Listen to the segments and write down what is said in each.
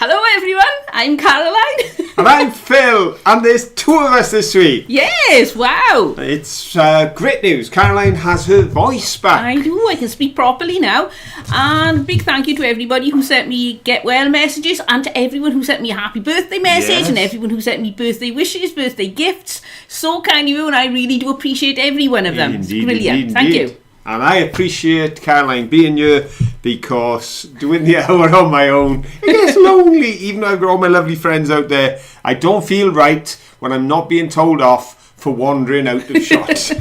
Hello everyone, I'm Caroline. And I'm Phil, and there's two of us this week. Yes, wow. It's great news. Caroline has her voice back. I do, I can speak properly now. And big thank you to everybody who sent me get well messages, and to everyone who sent me a happy birthday message, Yes. and everyone who sent me birthday wishes, birthday gifts. So kind of you, and I really do appreciate every one of them. Indeed, It's brilliant. indeed, Thank indeed. you. And I appreciate Caroline being here, because doing the hour on my own, it gets lonely. Even though I've got all my lovely friends out there, I don't feel right when I'm not being told off for wandering out of shot.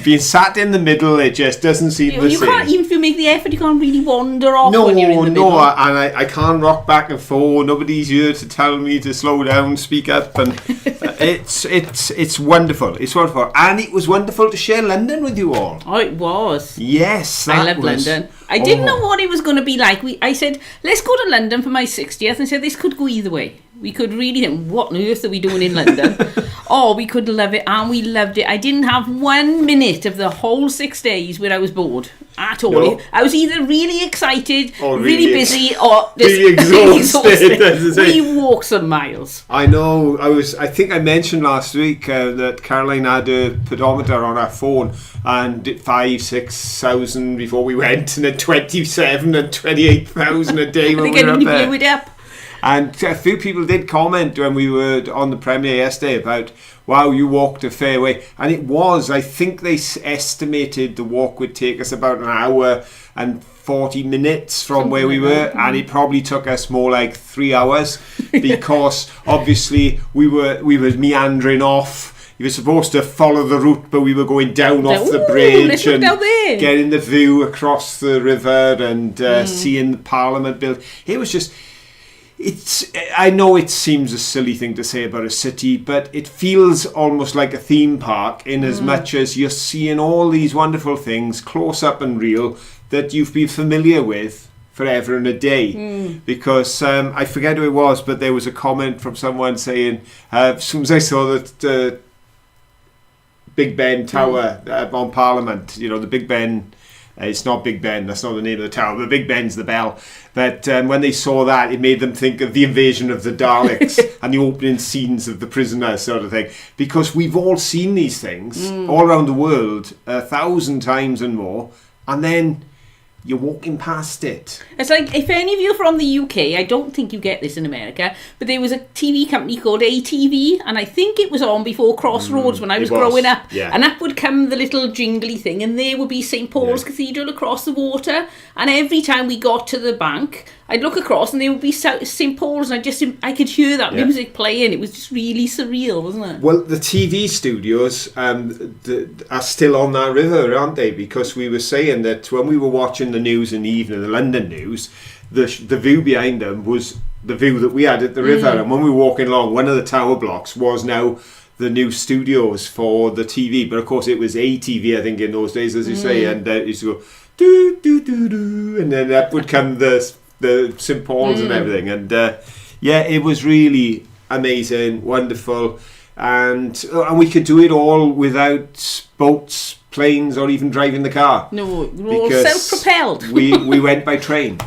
Being sat in the middle, it just doesn't seem the You same. can't, even if you make the effort, you can't really wander off No, when you're in the middle. and I can't rock back and forth. Nobody's here to tell me to slow down, speak up, and it's wonderful. It's wonderful, and it was wonderful to share London with you all. Oh, it was. Yes, I that love was, London. I didn't know oh. what it was going to be like. I said, let's go to London for my 60th. And I said, this could go either way. We could really think, what on earth are we doing in London? Or we could love it, and we loved it. I didn't have 1 minute of the whole 6 days where I was bored at all. No. I was either really excited, Or really really busy, or just really exhausted, as I say. We walked some miles. I know. I think I mentioned last week that Caroline had a pedometer on her phone, and it 5,000-6,000 before we went, and then 27 and 28,000 a day I when think we were I up nearly there. blew it up. And a few people did comment when we were on the premiere yesterday about, wow, you walked a fair way. And it was, I think they estimated the walk would take us about an hour and 40 minutes from Something where we like were. that. And it probably took us more like 3 hours because obviously we were meandering off. You were supposed to follow the route, but we were going down off the Ooh, bridge let's look and down there. getting the view across the river and seeing the Parliament build. It was just... I know it seems a silly thing to say about a city, but it feels almost like a theme park in as much as you're seeing all these wonderful things close up and real that you've been familiar with forever and a day. Because I forget who it was, but there was a comment from someone saying, as soon as I saw that Big Ben Tower on Parliament, you know, the Big Ben... it's not Big Ben, that's not the name of the tower, but Big Ben's the bell. But when they saw that, it made them think of the invasion of the Daleks and the opening scenes of The Prisoner sort of thing. Because we've all seen these things all around the world 1,000 times and more, and then you're walking past it. It's like, if any of you are from the UK, I don't think you get this in America, but there was a TV company called ATV, and I think it was on before Crossroads when I was it was, growing up. yeah. And up would come the little jingly thing, and there would be St. Paul's Yeah. Cathedral across the water. And every time we got to the bank, I'd look across, and there would be St. Paul's, and I could hear that Yeah. music playing. It was just really surreal, wasn't it? Well, the TV studios are still on that river, aren't they? Because we were saying that when we were watching the news in the evening, the London news, the view behind them was the view that we had at the river. And when we were walking along, one of the tower blocks was now the new studios for the TV. But of course, it was ATV, I think, in those days, as you say. And it used to go, doo, doo, doo, doo. And then up would come the St. Paul's and everything. And yeah, it was really amazing, wonderful. And we could do it all without boats, planes, or even driving the car. No, we were all Because self-propelled. we went by train.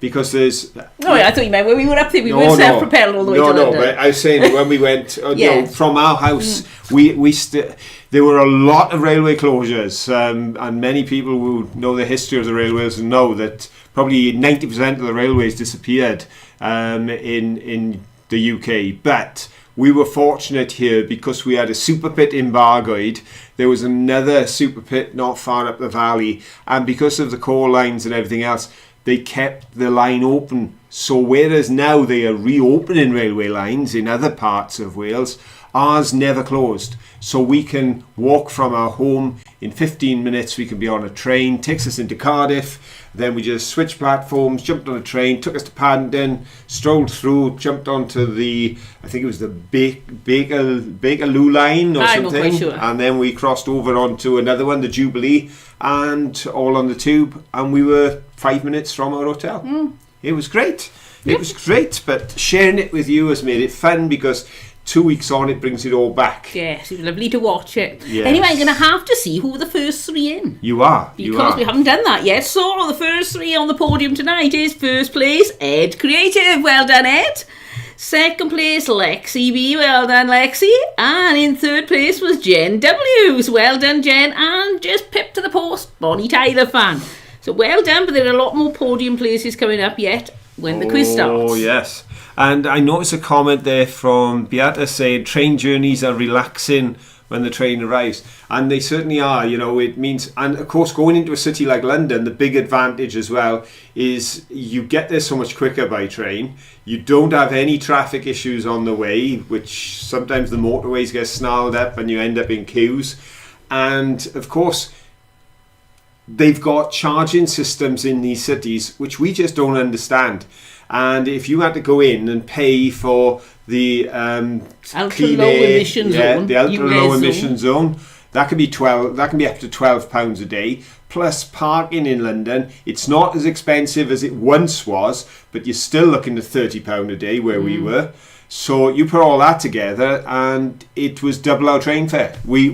Because there's... No, I thought you meant when we were up there, we were self-propelled all the way to London. No, but I was saying when we went, Yeah. you know, from our house, there were a lot of railway closures, and many people who know the history of the railways know that probably 90% of the railways disappeared in the UK. But we were fortunate here because we had a super pit in Bargoed. There was another super pit not far up the valley, and because of the coal lines and everything else, they kept the line open. So whereas now they are reopening railway lines in other parts of Wales, ours never closed. So we can walk from our home in 15 minutes. We can be on a train, takes us into Cardiff. Then we just switched platforms, jumped on a train, took us to Paddington, strolled through, jumped onto the, I think it was the Bakerloo line or I'm not something. quite sure. And then we crossed over onto another one, the Jubilee, and all on the tube. And we were 5 minutes from our hotel. It was great. It was great, but sharing it with you has made it fun because 2 weeks on, it brings it all back. Yes, it was lovely to watch it. Yes. Anyway, I'm going to have to see who were the first three in. You are. Because we haven't done that yet. So the first three on the podium tonight is first place, Ed Creative. Well done, Ed. Second place, Lexi B. Well done, Lexi. And in third place was Jen W. Well done, Jen. And just pipped to the post, Bonnie Tyler fan. So well done, but there are a lot more podium places coming up yet when the quiz starts. Oh, yes. And I noticed a comment there from Beata saying train journeys are relaxing when the train arrives. And they certainly are, you know, it means, and of course going into a city like London, the big advantage as well is you get there so much quicker by train. You don't have any traffic issues on the way, which sometimes the motorways get snarled up and you end up in queues. And of course, they've got charging systems in these cities, which we just don't understand. And if you had to go in and pay for the ultra low emission zone, the ultra low emission zone, that can be up to £12 a day. Plus parking in London, it's not as expensive as it once was, but you're still looking at £30 a day where we were. So you put all that together, and it was double our train fare. We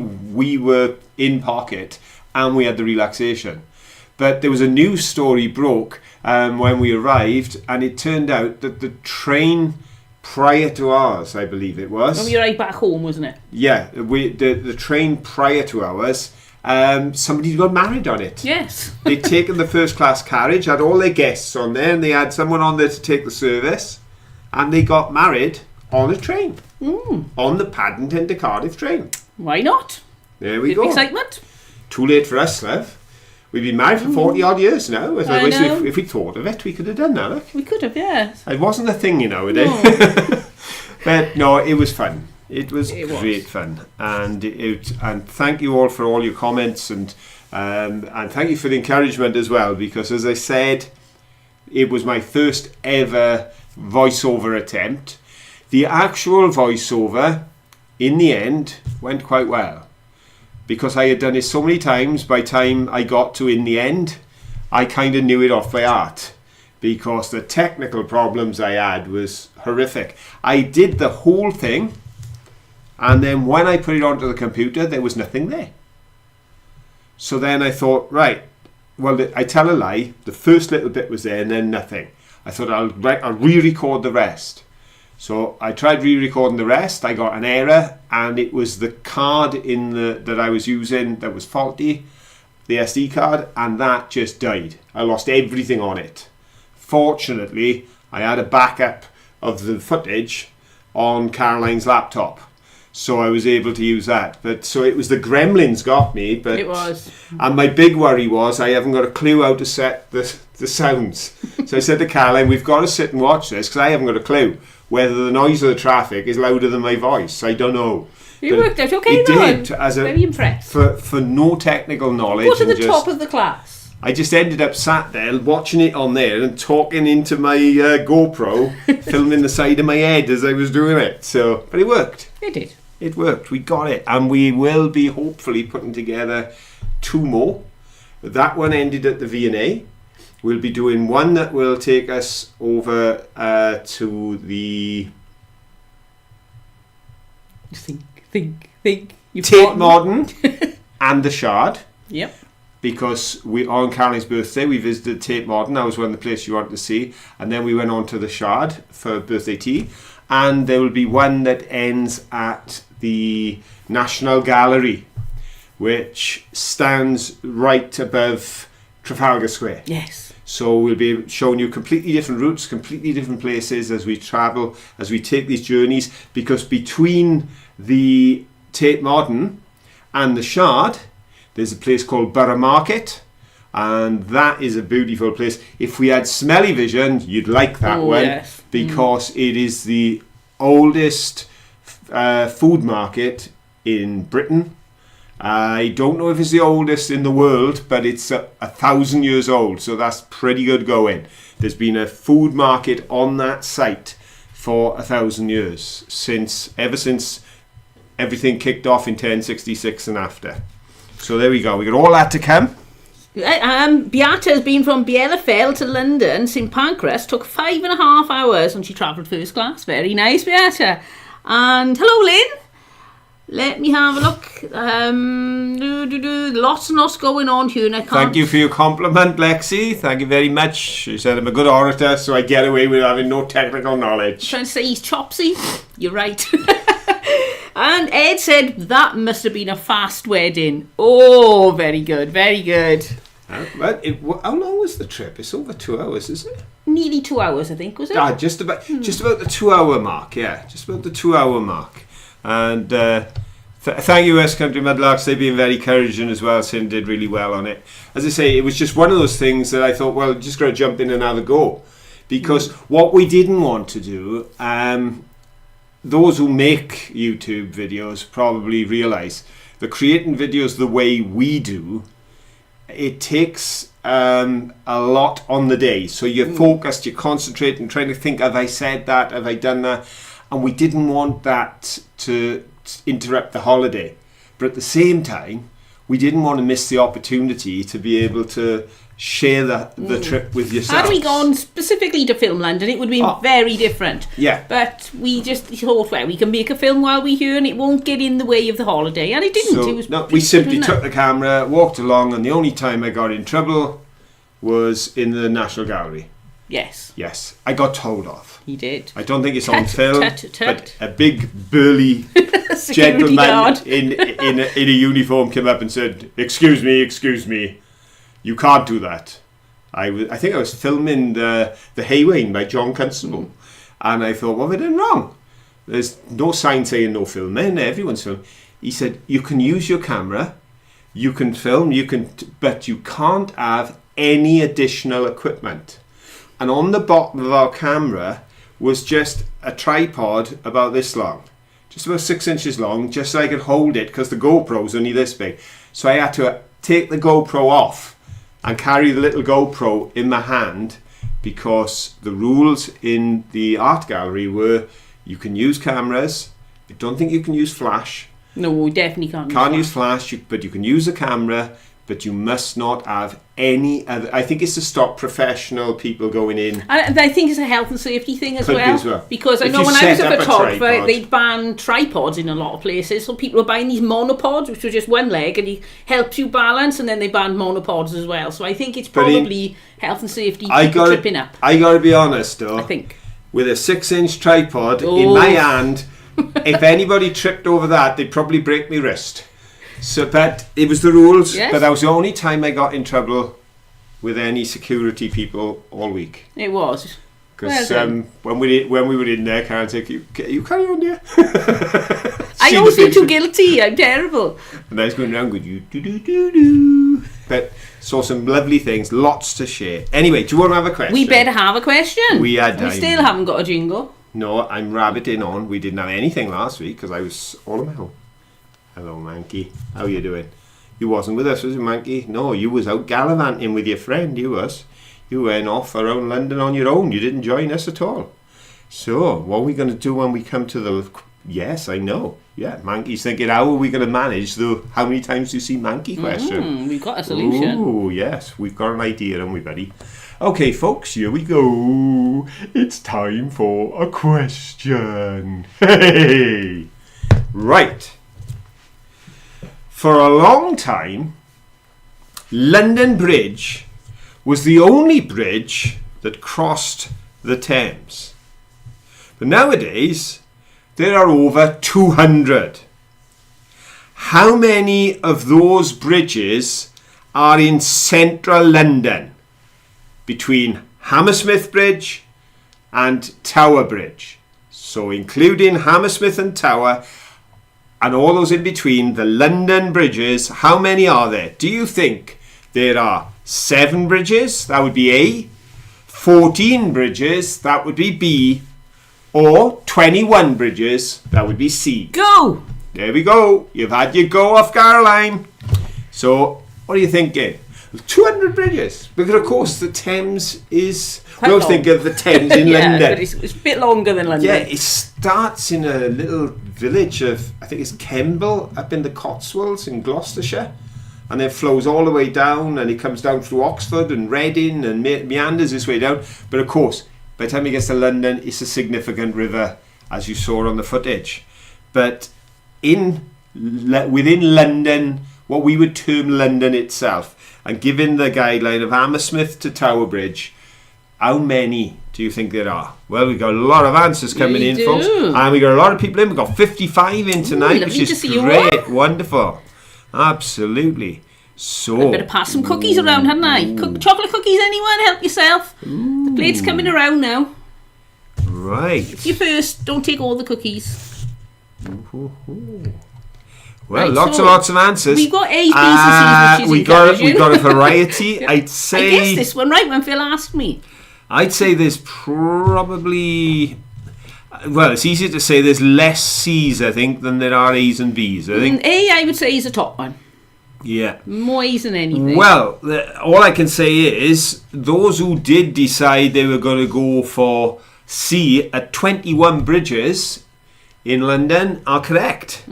were in pocket, and we had the relaxation. But there was a news story broke when we arrived, and it turned out that the train prior to ours, I believe it was. When we arrived back home, wasn't it? Yeah, the train prior to ours, somebody got married on it. Yes. They'd taken the first class carriage, had all their guests on there, and they had someone on there to take the service, and they got married on a train. On the Paddington to Cardiff train. Why not? There we go. Excitement. Too late for us, love. We've been married for 40 odd years now. I know. If we thought of it, we could have done that. Look. We could have, yes. It wasn't a thing, you know, No. But no, it was fun. It was great fun, and and thank you all for all your comments, and thank you for the encouragement as well. Because as I said, it was my first ever voiceover attempt. The actual voiceover, in the end, went quite well. Because I had done it so many times, by the time I got to in the end, I kind of knew it off by heart. Because the technical problems I had was horrific. I did the whole thing, and then when I put it onto the computer, there was nothing there. So then I thought, right, well, I tell a lie. The first little bit was there, and then nothing. I thought I'll re-record the rest. So I tried re-recording the rest. I got an error, and it was the card that I was using that was faulty, the SD card, and that just died. I lost everything on it. Fortunately, I had a backup of the footage on Caroline's laptop, so I was able to use that. But so it was the Gremlins got me. But it was. And my big worry was I haven't got a clue how to set the sounds. So I said to Caroline, we've got to sit and watch this because I haven't got a clue whether the noise of the traffic is louder than my voice. I don't know. It worked out okay. It did. Very impressed. For no technical knowledge. Go to the top of the class. I just ended up sat there watching it on there and talking into my GoPro, filming the side of my head as I was doing it. So, but it worked. It did. It worked. We got it. And we will be hopefully putting together 2 more. That one ended at the V&A. We'll be doing one that will take us over to the Think. Tate Modern and the Shard. Yep. Because on Caroline's birthday we visited Tate Modern. That was one of the places you wanted to see, and then we went on to the Shard for birthday tea. And there will be one that ends at the National Gallery, which stands right above Trafalgar Square. Yes. So we'll be showing you completely different routes, completely different places as we travel, as we take these journeys, because between the Tate Modern and the Shard, there's a place called Borough Market, and that is a beautiful place. If we had smelly vision, you'd like that one, yes. Because it is the oldest food market in Britain. I don't know if it's the oldest in the world, but it's 1,000 years old, so that's pretty good going. There's been a food market on that site for 1,000 years, ever since everything kicked off in 1066 and after. So there we go. We got all that to come. Beata has been from Bielefeld to London. St Pancras took 5.5 hours, and she travelled first class. Very nice, Beata. And hello, Lynn. Let me have a look. Lots and lots going on here, and I can't... Thank you for your compliment, Lexi. Thank you very much. She said I'm a good orator, so I get away with having no technical knowledge. Trying to say he's chopsy. You're right. And Ed said that must have been a fast wedding. Oh, very good, very good. How long was the trip? It's over 2 hours, is it? Nearly 2 hours, I think, was it? Just about the 2 hour mark. Yeah, just about the 2 hour mark. And thank you, West Country Mudlarks. They've been very encouraging as well. Sin did really well on it. As I say, it was just one of those things that I thought, well, just going to jump in and have a go. Because what we didn't want to do, those who make YouTube videos probably realise that creating videos the way we do, it takes a lot on the day. So you're focused, you're concentrating, trying to think, have I said that? Have I done that? And we didn't want that to interrupt the holiday. But at the same time, we didn't want to miss the opportunity to be able to share the trip with yourself. Had we gone specifically to film London, it would have been very different. Yeah. But we just thought, well, we can make a film while we're here and it won't get in the way of the holiday. And it didn't. So, we simply took the camera, walked along, and the only time I got in trouble was in the National Gallery. Yes. Yes. I got told off. He did. I don't think it's on film, tut. but a big burly gentleman in a uniform came up and said, excuse me, you can't do that. I think I was filming the Haywain by John Constable, and I thought, what have I done wrong? There's no sign saying no filming, everyone's filming. He said, you can use your camera, you can film, but you can't have any additional equipment. And on the bottom of our camera was just a tripod about this long, just about 6 inches long, just so I could hold it, because the GoPro's only this big. So I had to take the GoPro off and carry the little GoPro in my hand, because the rules in the art gallery were you can use cameras. I don't think you can use flash. No, we definitely can't. Can't use flash, but you can use a camera, but you must not have any other. I think it's to stop professional people going in. And I think it's a health and safety thing as well. Because I know when I was a photographer, they'd ban tripods in a lot of places. So people were buying these monopods, which were just one leg, and it helps you balance, and then they banned monopods as well. So I think it's probably health and safety tripping up. I got to be honest, though. I think. With a 6-inch tripod in my hand, if anybody tripped over that, they'd probably break my wrist. So, but it was the rules. Yes. But that was the only time I got in trouble with any security people all week. It was. Because when we were in there, Karen said, you carry on there. I always feel too guilty. I'm terrible. And I was going around going, do. But saw some lovely things, lots to share. Anyway, do you want to have a question? We better have a question. We still haven't got a jingle. No, I'm rabbiting on. We didn't have anything last week because I was all on my own. Hello, Mankey. How you doing? You wasn't with us, was you, Mankey? No, you was out gallivanting with your friend, you was. You went off around London on your own. You didn't join us at all. So, what are we going to do when we come to the... Yes, I know. Yeah, Mankey's thinking, how are we going to manage the how many times do you see Mankey question? We've got a solution. Oh, yes. We've got an idea, haven't we, buddy? Okay, folks, here we go. It's time for a question. Hey! Right. For a long time, London Bridge was the only bridge that crossed the Thames. But nowadays, there are over 200. How many of those bridges are in central London? Between Hammersmith Bridge and Tower Bridge. So including Hammersmith and Tower and all those in between, the London bridges, how many are there? Do you think there are 7 bridges? That would be A. 14 bridges? That would be B. Or 21 bridges? That would be C. Go! There we go. You've had your go off, Caroline. So, what are you thinking? 200 bridges. Because, of course, the Thames is... We always think of the Thames in London. But it's a bit longer than London. Yeah, it starts in a little village of, I think it's Kemble, up in the Cotswolds in Gloucestershire. And then flows all the way down, and it comes down through Oxford and Reading and meanders its way down. But, of course, by the time it gets to London, it's a significant river. as you saw on the footage. But within London, what we would term London itself, and given the guideline of Hammersmith to Tower Bridge, how many do you think there are? Well, we've got a lot of answers coming in, folks. And we got a lot of people in. We've got 55 in tonight, which is great. Wonderful. Absolutely. So, I better pass some cookies around, hadn't I? Chocolate cookies, anyone? Help yourself. The plate's coming around now. Right. If you first, don't take all the cookies. Well, Right, lots of answers. We've got A's, B's and C's, which is encouraging. We've got a variety. I'd say... I guessed this one right when Phil asked me. I'd say there's probably... Well, it's easier to say there's less C's, I think, than there are A's and B's. I think A, I would say, is the top one. Yeah. More A's than anything. Well, all I can say is those who did decide they were going to go for C at 21 bridges in London are correct.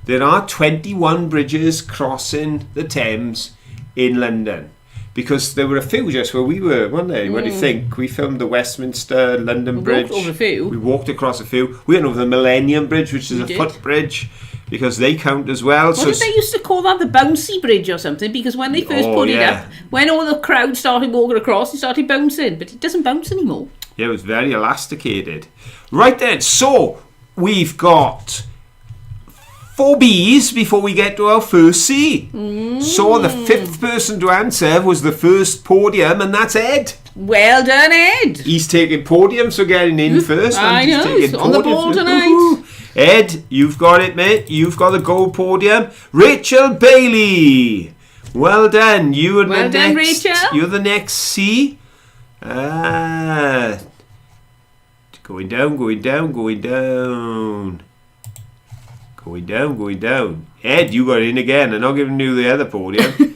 There are 21 bridges crossing the Thames in London. Because there were a few just where we were, weren't they? What do you think? We filmed the Westminster London Bridge. We walked over a few. We walked across a few. We went over the Millennium Bridge, which is a footbridge, because they count as well. What did they used to call that? The Bouncy Bridge or something? Because when they first put it up, when all the crowd started walking across, it started bouncing. But it doesn't bounce anymore. Yeah, it was very elasticated. Right then, so we've got 4 B's before we get to our first C. So the 5th person to answer was the first podium, and that's Ed. Well done, Ed. He's taking podium, so getting in first. I know, he's on the ball tonight. Woo-hoo. Ed, you've got it, mate. You've got the gold podium. Rachel Bailey. Well done. You're Rachel. You're the next C. Going down. Going down. Ed, you got in again. I'm not giving you the other podium.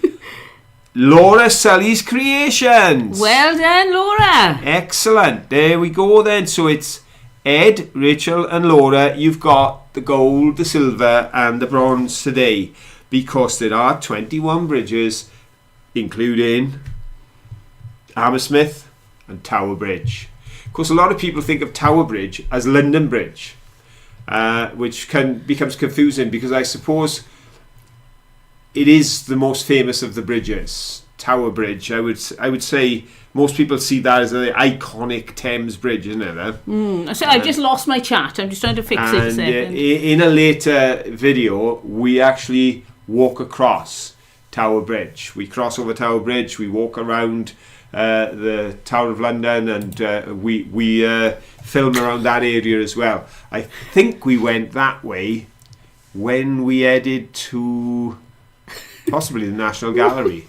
Laura Sully's Creations. Well done, Laura. Excellent. There we go then. So it's Ed, Rachel and Laura. You've got the gold, the silver and the bronze today, because there are 21 bridges, including Hammersmith and Tower Bridge. Of course, a lot of people think of Tower Bridge as London Bridge, which becomes confusing, because I suppose it is the most famous of the bridges. Tower Bridge, I would say most people see that as an iconic Thames bridge, isn't it? So I've just lost my chat. I'm just trying to fix it a second. In a later video, we actually walk across Tower Bridge. We cross over Tower Bridge, we walk around the Tower of London, and we film around that area as well. I think we went that way when we headed to possibly the National Gallery.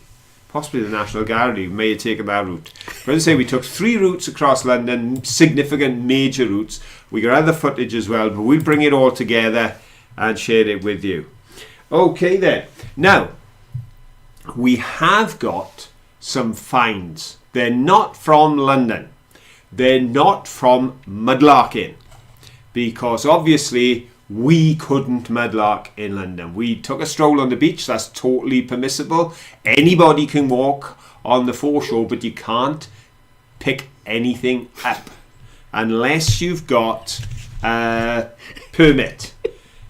We may have taken that route. But as I say, we took 3 routes across London, significant major routes. We got other footage as well, but we'll bring it all together and share it with you. Okay then. Now, we have got some finds. They're not from London. They're not from mudlarking, because obviously we couldn't mudlark in London. We took a stroll on the beach. That's totally permissible. Anybody can walk on the foreshore, but you can't pick anything up unless you've got a permit.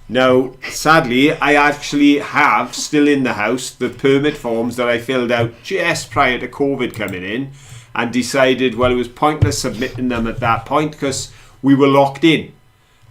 Now, sadly, I actually have still in the house the permit forms that I filled out just prior to COVID coming in, and decided, well, it was pointless submitting them at that point because we were locked in.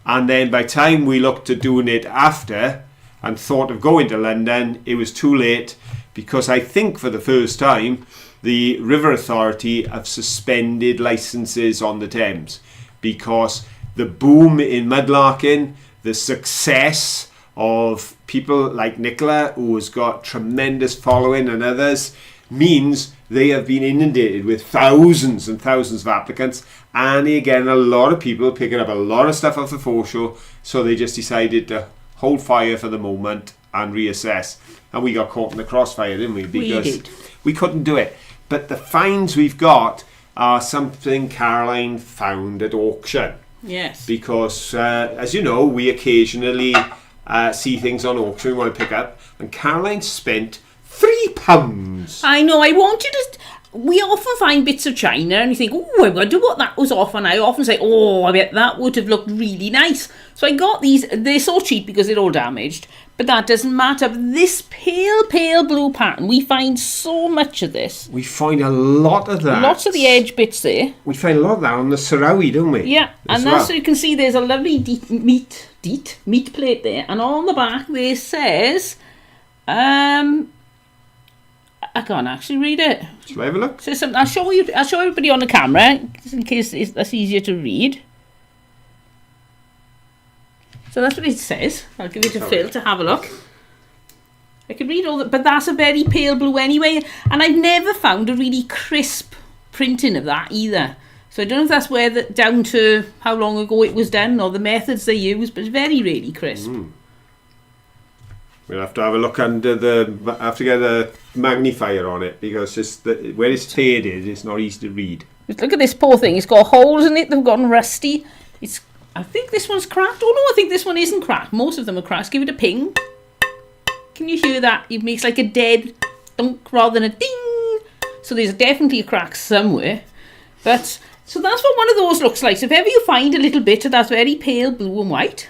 And then by the time we looked at doing it after and thought of going to London, it was too late, because I think for the first time the River Authority have suspended licences on the Thames, because the boom in mudlarking, the success of people like Nicola, who has got tremendous following, and others, means they have been inundated with thousands and thousands of applicants, and again a lot of people picking up a lot of stuff off the foreshore, so they just decided to hold fire for the moment and reassess. And we got caught in the crossfire, didn't we? Because we couldn't do it. But the finds we've got are something Caroline found at auction. Yes. Because, as you know, we occasionally see things on auction we want to pick up, and Caroline spent £3. I know. I wanted to. we often find bits of china and you think, oh, I wonder what that was off, and I often say, oh, I bet that would have looked really nice. So I got these. They're so cheap because they're all damaged, but that doesn't matter. This pale blue pattern, we find so much of this. We find a lot of that. Lots of the edge bits there. We find a lot of that on the Sarawi, don't we? Yeah, and that's so you can see there's a lovely meat plate there, and on the back there says, I can't actually read it. Shall I have a look? So I'll show everybody on the camera, just in case that's easier to read. So that's what it says. I'll give it to Phil to have a look. I can read all that, but that's a very pale blue anyway, and I've never found a really crisp printing of that either. So I don't know if that's down to how long ago it was done or the methods they use, but it's very, really crisp. We'll have to have a look under I have to get a magnifier on it, because where it's faded, it's not easy to read. Just look at this poor thing. It's got holes in it. They've gotten rusty. I think this one's cracked. Oh no, I think this one isn't cracked. Most of them are cracked. Give it a ping. Can you hear that? It makes like a dead dunk rather than a ding. So there's definitely a crack somewhere. But so that's what one of those looks like. So if ever you find a little bit of that very pale blue and white,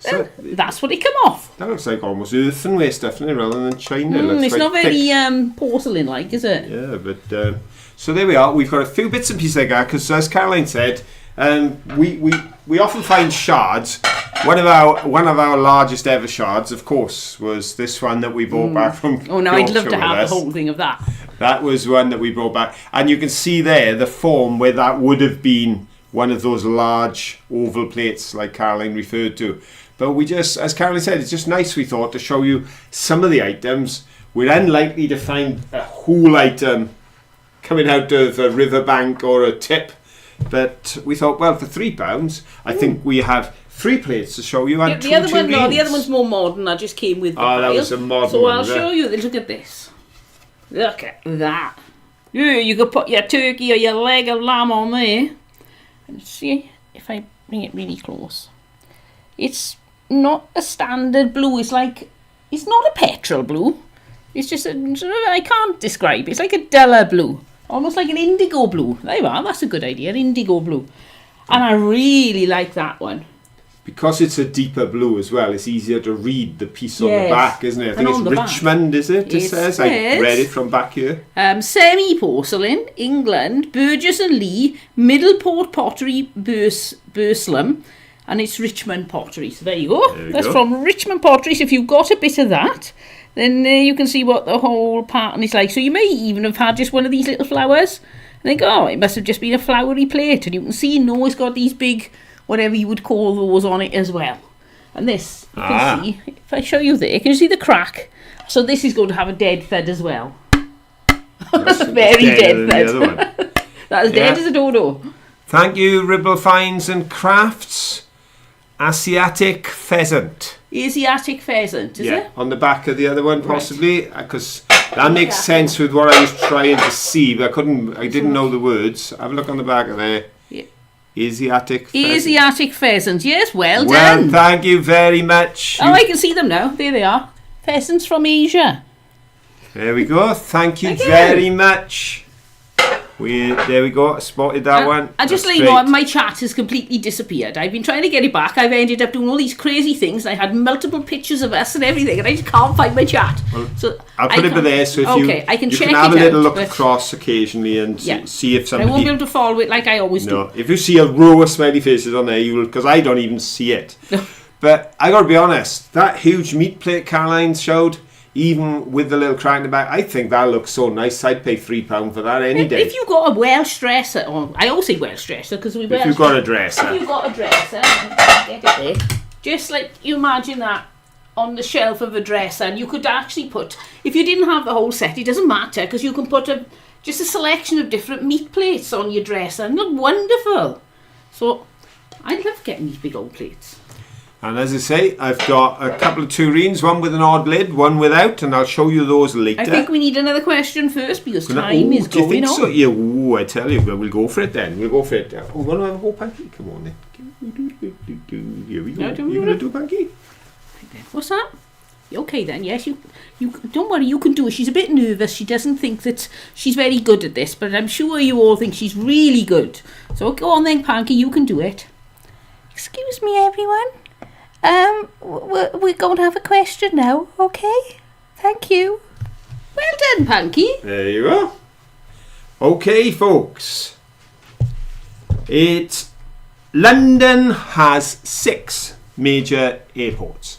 So, that's what it come off. That looks like almost earthenware stuff, doesn't it, rather than china. It's not very porcelain-like, is it? Yeah, but so there we are. We've got a few bits and pieces like that, because as Caroline said, we often find shards. One of our largest ever shards, of course, was this one that we brought back from. Oh no, I'd love to have the whole thing of that. That was one that we brought back, and you can see there the form where that would have been one of those large oval plates, like Caroline referred to. But we just, as Caroline said, it's just nice, we thought, to show you some of the items. We're unlikely to find a whole item coming out of a riverbank or a tip, but we thought, well, for £3, I think we have 3 plates to show you, and the other one, no, the other one's more modern. I just came with the pile. That was a modern so one. I'll show you. Look at this. Look at that. Yeah, you could put your turkey or your leg of lamb on there. And see if I bring it really close. It's not a standard blue. It's not a petrol blue. It's just I can't describe it. It's like a duller blue, almost like an indigo blue. There you are. That's a good idea, indigo blue. And I really like that one. Because it's a deeper blue as well, it's easier to read the piece on the back, isn't it? I think it's Richmond, is it? It says. I read it from back here. Semi-porcelain, England, Burgess and Lee, Middleport Pottery, Burslem, and it's Richmond Pottery. So there you go. That's from Richmond Pottery. So if you've got a bit of that, then you can see what the whole pattern is like. So you may even have had just one of these little flowers and think, oh, it must have just been a flowery plate. And you can see, no, it's got these big, whatever you would call those on it as well. And this, you can see, if I show you there, can you see the crack? So this is going to have a dead thud as well. Very dead thud. That's dead as a dodo. Thank you, Ribble Finds and Crafts. Asiatic pheasant. Asiatic pheasant, is it? On the back of the other one, possibly, because that makes sense with what I was trying to see, but I didn't know the words. Have a look on the back of there. Yeah. Asiatic pheasant. Asiatic pheasant, yes, well done. Well, thank you very much. Oh, I can see them now. There they are. Pheasants from Asia. There we go. Thank you very much. There we go. Spotted that one. I just let you know, my chat has completely disappeared. I've been trying to get it back. I've ended up doing all these crazy things. I had multiple pictures of us and everything, and I just can't find my chat. Well, so I'll put it there, so if I can check have a little look across occasionally and see if somebody. I won't be able to follow it like I always do. If you see a row of smiley faces on there, you will, because I don't even see it. But I got to be honest, that huge meat plate Caroline showed, even with the little crack in the back, I think that looks so nice. I'd pay £3 for that any day. If you've got a Welsh dresser, I always say Welsh dresser because we If you've got a dresser. If you've got a dresser, get it there. Just like you imagine that on the shelf of a dresser, and you could actually put, if you didn't have the whole set, it doesn't matter because you can put just a selection of different meat plates on your dresser and look wonderful. So I love getting these big old plates. And as I say, I've got a couple of tureens, one with an odd lid, one without, and I'll show you those later. I think we need another question first because time is going on. Do you think so? Yeah, I tell you, we'll go for it then. We'll go for it. Oh, want to have a whole pancake? Come on then. Here we go. You're going to do a pancake? What's that? Okay then, yes, you don't worry, you can do it. She's a bit nervous. She doesn't think that she's very good at this, but I'm sure you all think she's really good. So go on then, Panky, you can do it. Excuse me, everyone. We're going to have a question now, okay? Thank you. Well done, Panky. There you are. Okay, folks. London has 6 major airports.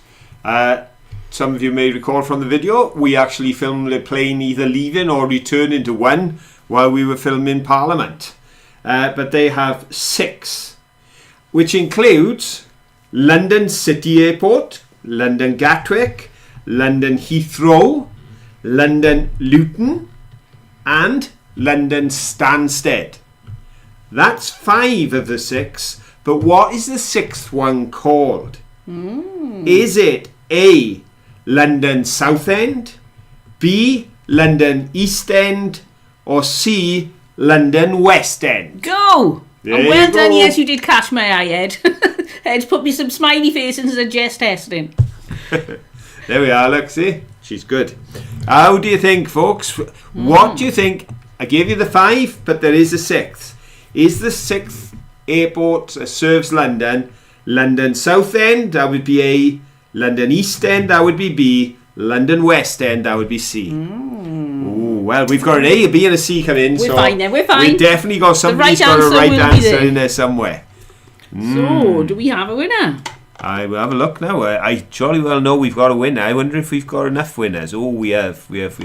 Some of you may recall from the video, we actually filmed the plane either leaving or returning to one while we were filming Parliament. But they have 6, which includes London City Airport, London Gatwick, London Heathrow, London Luton, and London Stansted. That's 5 of the 6, but what is the 6th one called? Is it A, London Southend, B, London East End, or C, London West End? Go! There And well you done, go. yes, you did catch my eye, Ed. Ed's put me some smiley faces as a jest testing. There we are, look, see? She's good. How do you think, folks? What do you think? I gave you the 5, but there is a 6th. Is the 6th airport that serves London Southend? That would be A. London East End, that would be B. London West End, that would be C. Ooh, well, we've got an A, a B, and a C come in. We're fine then, we're fine. We've definitely got somebody's right got a answer right will be answer there. in there somewhere. So, do we have a winner? I will have a look now. I jolly well know we've got a winner. I wonder if we've got enough winners. Oh, we have. Yes,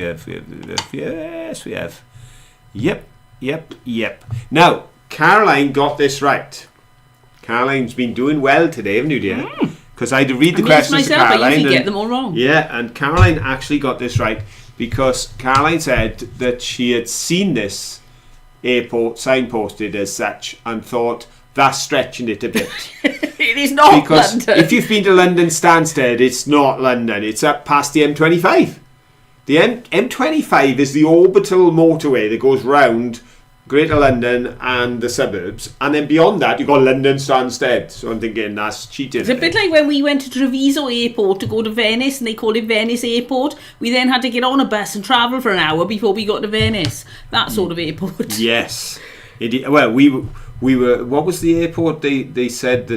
we have. Yep. Now, Caroline got this right. Caroline's been doing well today, haven't you, dear? Because I had to read the questions to myself, Caroline. I usually and- get them all wrong. Yeah, and Caroline actually got this right because Caroline said that she had seen this airport signposted as such and thought that's stretching it a bit. It is not Because London. if you've been to London Stansted, it's not London. It's up past the M25. The M25 is the orbital motorway that goes round Greater London and the suburbs, and then beyond that you've got London Stansted. So I'm thinking that's cheating. It's a bit like when we went to Treviso Airport to go to Venice, and they called it Venice Airport. We then had to get on a bus and travel for an hour before we got to Venice. That sort of airport. Yes. Well, we were. What was the airport? They said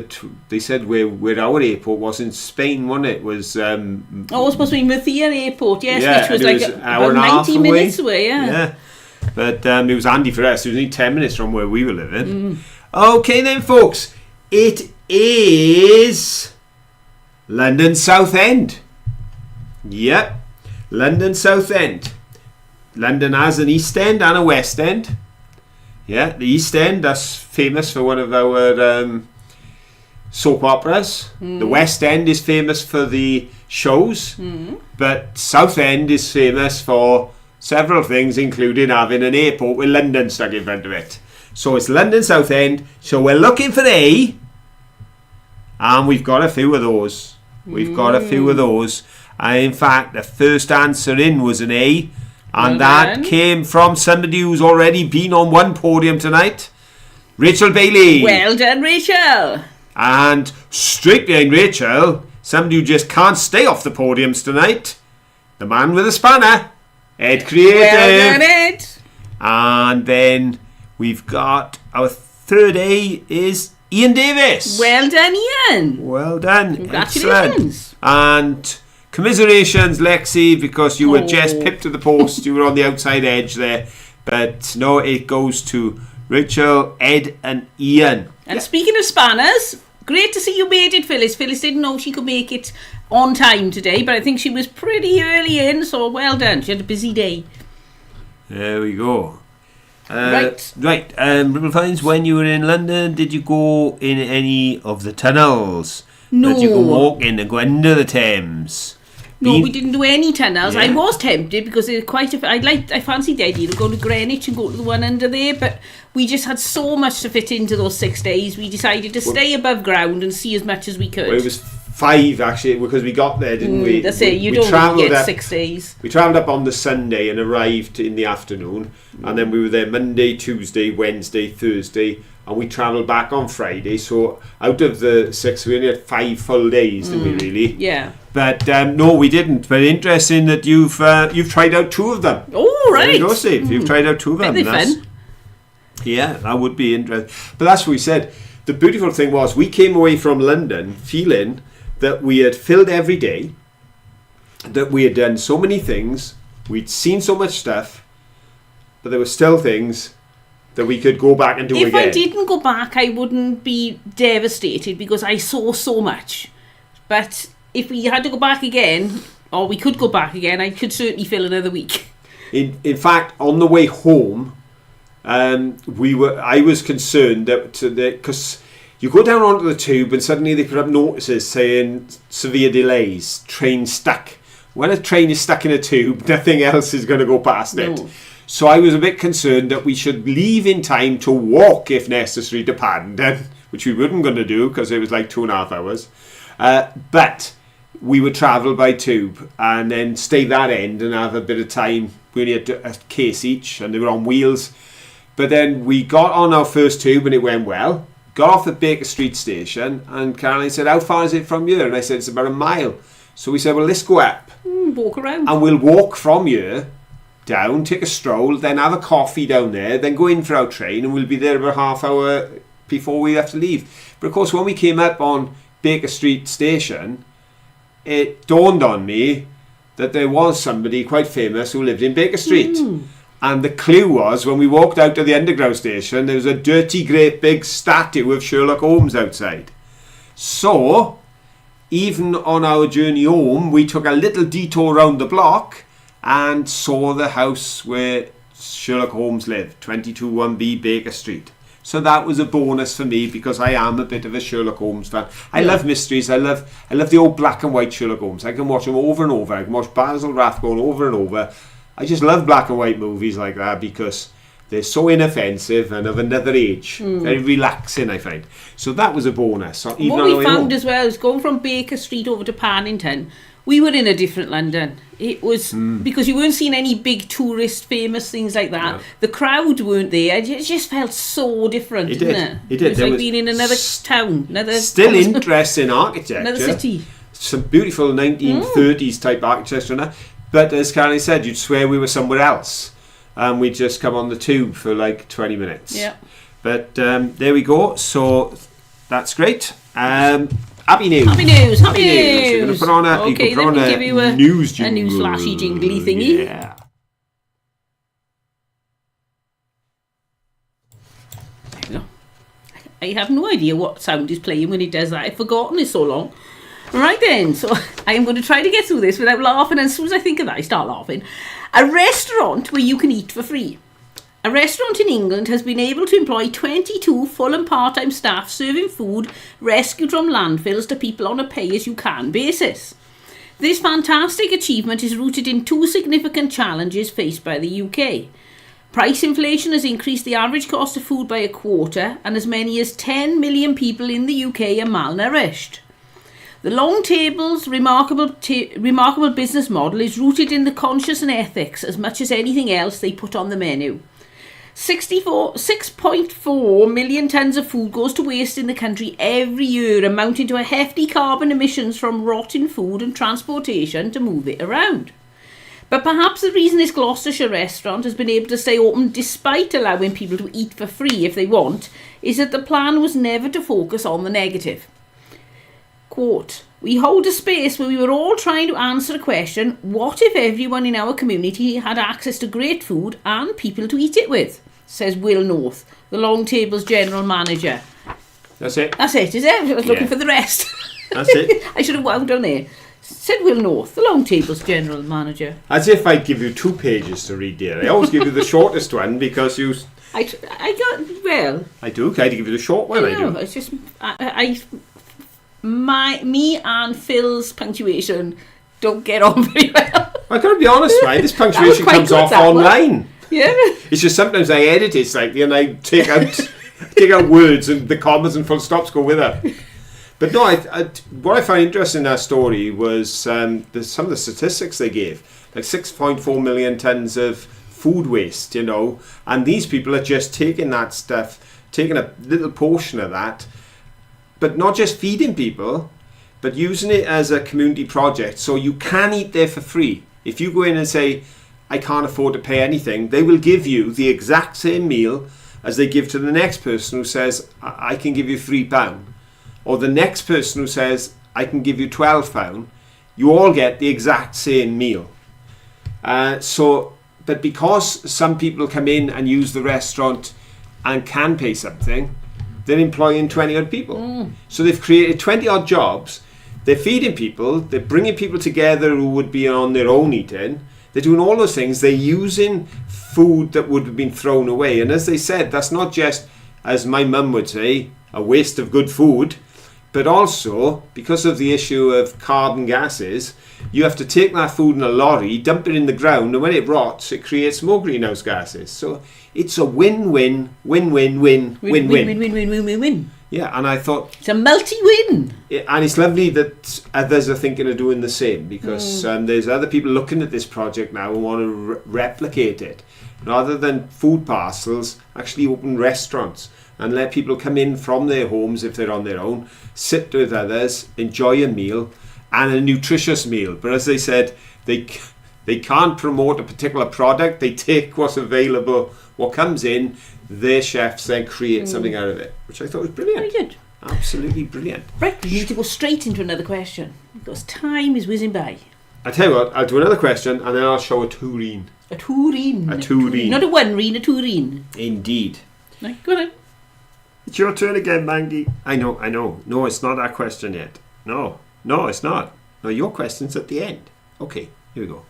where our airport was in Spain, wasn't it? Was Oh, it was supposed to be Murcia Airport, yes, yeah, which was and it like was an hour about and a half 90 minutes away, yeah. Yeah. But it was handy for us. It was only 10 minutes from where we were living. Okay then, folks. It is London Southend. Yep. London Southend. London has an East End and a West End. Yeah, the East End, that's famous for one of our soap operas. The West End is famous for the shows. But Southend is famous for several things, including having an airport with London stuck in front of it. So it's London Southend. So we're looking for A, and we've got a few of those. And in fact, the first answer in was an A, and Well that done. came from somebody who's already been on one podium tonight, Rachel Bailey. Well done, Rachel. And straight behind Rachel, somebody who just can't stay off the podiums tonight, the man with a spanner, Ed Creative. Well done, Ed. And then we've got our third A is Ian Davis. Well done, Ian. Well done. Congratulations. Excellent. And commiserations, Lexi, because you were just pipped to the post. You were on the outside edge there. But no, it goes to Rachel, Ed and Ian. And speaking of spanners, great to see you made it, Phyllis. Phyllis didn't know she could make it on time today, but I think she was pretty early in, so well done. She had a busy day. There we go. Right. Ribble Finds, when you were in London, did you go in any of the tunnels? No. Did you go walking and go under the Thames? No, we didn't do any tunnels. Yeah. I was tempted because there's quite a. I fancied the idea of going to Greenwich and go to the one under there, but we just had so much to fit into those 6 days. We decided to stay above ground and see as much as we could. Well, it was 5 actually because we got there, didn't we? That's it. You we don't travelled get up, 6 days. We travelled up on the Sunday and arrived in the afternoon, and then we were there Monday, Tuesday, Wednesday, Thursday, and we travelled back on Friday. So out of the 6, we only had 5 full days, didn't we? Really? Yeah. But no, we didn't. But interesting that you've tried out 2 of them. Oh, right. There you go, Steve. You've tried out 2 of them. They're fun. Yeah, that would be interesting. But that's what we said. The beautiful thing was we came away from London feeling that we had filled every day, that we had done so many things, we'd seen so much stuff, but there were still things that we could go back and do again. If I didn't go back, I wouldn't be devastated because I saw so much. But if we had to go back again, or we could go back again, I could certainly fill another week. In fact, on the way home, I was concerned that because you go down onto the tube and suddenly they put up notices saying severe delays, train stuck. When a train is stuck in a tube, nothing else is going to go past it. No. So I was a bit concerned that we should leave in time to walk if necessary to Paddington, which we weren't going to do because it was like 2.5 hours. But we would travel by tube and then stay that end and have a bit of time. We only had a case each and they were on wheels. But then we got on our first tube and it went well. Got off at Baker Street station and Caroline said, how far is it from here? And I said, it's about 1 mile. So we said, well, let's go up. Walk around. And we'll walk from here down, take a stroll, then have a coffee down there, then go in for our train and we'll be there about half hour before we have to leave. But of course, when we came up on Baker Street station, it dawned on me that there was somebody quite famous who lived in Baker Street. And the clue was, when we walked out to the underground station, there was a dirty, great big statue of Sherlock Holmes outside. So, even on our journey home, we took a little detour around the block and saw the house where Sherlock Holmes lived, 221B Baker Street. So that was a bonus for me because I am a bit of a Sherlock Holmes fan. I love mysteries. I love the old black and white Sherlock Holmes. I can watch them over and over. I can watch Basil Rathbone over and over. I just love black and white movies like that because they're so inoffensive and of another age. Very relaxing, I find. So that was a bonus. So even what we found as well is going from Baker Street over to Paddington, we were in a different London. It was because you weren't seeing any big tourist famous things like that. No. The crowd weren't there. It just felt so different, didn't it? It did. It was like being in another town. Still interesting architecture. Another city. Some beautiful 1930s type architecture. Now. But as Caroline said, you'd swear we were somewhere else. And we'd just come on the tube for like 20 minutes. Yeah. But there we go. So that's great. Happy news. Happy news. Happy news. You're going to put on okay, let me give you a news jingle. A news flashy jingly thingy. Yeah. There we go. I have no idea what sound is playing when it does that. I've forgotten it so long. Right then, so I am going to try to get through this without laughing, and as soon as I think of that, I start laughing. A restaurant where you can eat for free. A restaurant in England has been able to employ 22 full and part-time staff serving food rescued from landfills to people on a pay-as-you-can basis. This fantastic achievement is rooted in 2 significant challenges faced by the UK. Price inflation has increased the average cost of food by a quarter, and as many as 10 million people in the UK are malnourished. The Long Table's remarkable business model is rooted in the conscience and ethics as much as anything else they put on the menu. 6.4 million tonnes of food goes to waste in the country every year, amounting to a hefty carbon emissions from rotting food and transportation to move it around. But perhaps the reason this Gloucestershire restaurant has been able to stay open despite allowing people to eat for free if they want is that the plan was never to focus on the negative. Quote, we hold a space where we were all trying to answer a question, what if everyone in our community had access to great food and people to eat it with, says Will North, the Long Table's general manager. That's it. That's it, is it? I was looking for the rest. That's it. I should have wound on there. Said Will North, the Long Table's general manager. As if I'd give you 2 pages to read, dear. I always give you the shortest one because you... I do try to give you the short one, I do. It's just... Me and Phil's punctuation don't get on very well. I've got to be honest, right? This punctuation comes off online. Yeah. It's just sometimes I edit it slightly and I take out words and the commas and full stops go with it. But no, what I find interesting in that story was some of the statistics they gave. Like 6.4 million tonnes of food waste, and these people are just taking that stuff, taking a little portion of that, but not just feeding people, but using it as a community project so you can eat there for free. If you go in and say, I can't afford to pay anything, they will give you the exact same meal as they give to the next person who says, I can give you £3. Or the next person who says, I can give you £12. You all get the exact same meal. But because some people come in and use the restaurant and can pay something, they're employing 20 odd people. So they've created 20 odd jobs. They're feeding people. They're bringing people together who would be on their own eating. They're doing all those things. They're using food that would have been thrown away. And as they said, that's not just, as my mum would say, a waste of good food, but also because of the issue of carbon gases, you have to take that food in a lorry, dump it in the ground, and when it rots, it creates more greenhouse gases. So it's a win-win, win-win-win, win-win. Win. Yeah, and I thought... It's a multi-win. And it's lovely that others are thinking of doing the same, because there's other people looking at this project now and want to replicate it. Rather than food parcels, actually open restaurants and let people come in from their homes if they're on their own, sit with others, enjoy a meal, and a nutritious meal. But as they said, they can't promote a particular product. They take what's available, what comes in. Their chefs then create something out of it, which I thought was brilliant. Very good. Absolutely brilliant. Right, we need to go straight into another question because time is whizzing by. I tell you what, I'll do another question and then I'll show a tureen. A tureen. A tureen. Not a one-reen, a tureen. Indeed. Right, go on. It's your turn again, Mangy. I know. No, it's not that question yet. No, it's not. No, your question's at the end. Okay, here we go.